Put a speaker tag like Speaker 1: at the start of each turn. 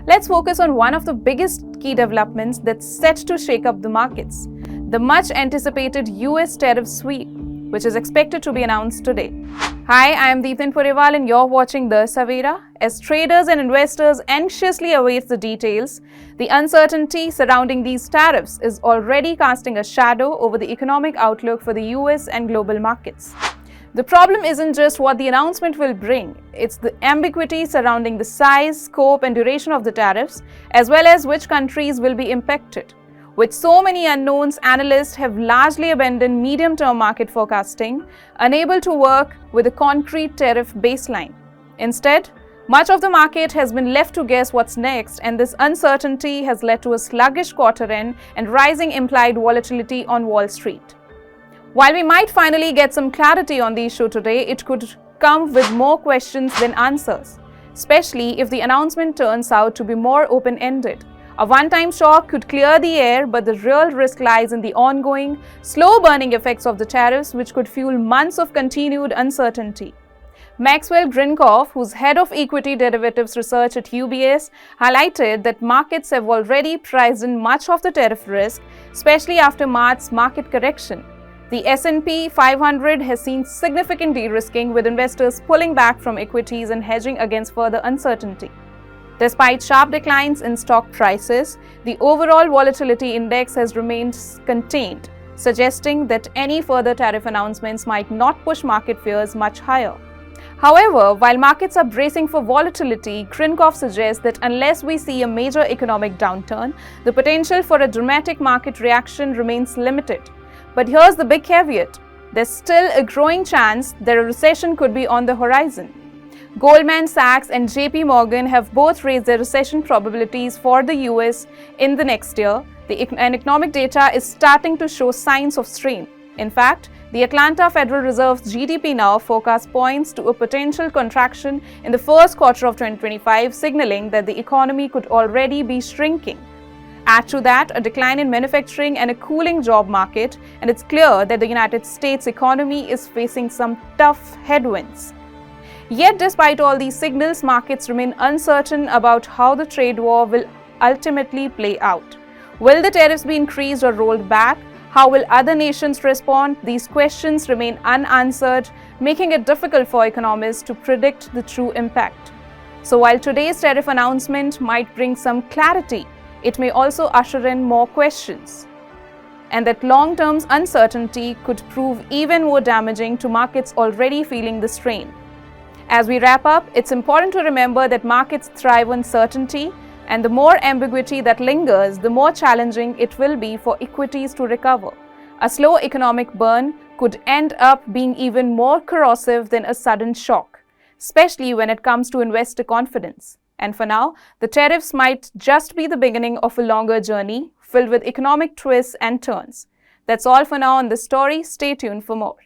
Speaker 1: Let's focus on one of the biggest key developments that's set to shake up the markets, the much anticipated US tariff sweep, which is expected to be announced today. Hi, I am Deepin Purival and you're watching the Savera. As traders and investors anxiously await the details, the uncertainty surrounding these tariffs is already casting a shadow over the economic outlook for the US and global markets. The problem isn't just what the announcement will bring, it's the ambiguity surrounding the size, scope and duration of the tariffs, as well as which countries will be impacted. With so many unknowns, analysts have largely abandoned medium-term market forecasting, unable to work with a concrete tariff baseline. Instead, much of the market has been left to guess what's next, and this uncertainty has led to a sluggish quarter end and rising implied volatility on Wall Street. While we might finally get some clarity on the issue today, it could come with more questions than answers, especially if the announcement turns out to be more open-ended. A one-time shock could clear the air, but the real risk lies in the ongoing, slow-burning effects of the tariffs, which could fuel months of continued uncertainty. Maxwell Grinkoff, who's head of equity derivatives research at UBS, highlighted that markets have already priced in much of the tariff risk, especially after March's market correction. The S&P 500 has seen significant de-risking, with investors pulling back from equities and hedging against further uncertainty. Despite sharp declines in stock prices, the overall volatility index has remained contained, suggesting that any further tariff announcements might not push market fears much higher. However, while markets are bracing for volatility, Grinkoff suggests that unless we see a major economic downturn, the potential for a dramatic market reaction remains limited. But here's the big caveat: there's still a growing chance that a recession could be on the horizon. Goldman Sachs and JP Morgan have both raised their recession probabilities for the US in the next year, and economic data is starting to show signs of strain. In fact, the Atlanta Federal Reserve's GDP now forecast points to a potential contraction in the first quarter of 2025, signaling that the economy could already be shrinking. Add to that a decline in manufacturing and a cooling job market, and it's clear that the United States economy is facing some tough headwinds. Yet, despite all these signals, markets remain uncertain about how the trade war will ultimately play out. Will the tariffs be increased or rolled back? How will other nations respond? These questions remain unanswered, making it difficult for economists to predict the true impact. So while today's tariff announcement might bring some clarity, it may also usher in more questions, and that long-term uncertainty could prove even more damaging to markets already feeling the strain. As we wrap up, it's important to remember that markets thrive on certainty, and the more ambiguity that lingers, the more challenging it will be for equities to recover. A slow economic burn could end up being even more corrosive than a sudden shock, especially when it comes to investor confidence. And for now, the tariffs might just be the beginning of a longer journey filled with economic twists and turns. That's all for now on this story. Stay tuned for more.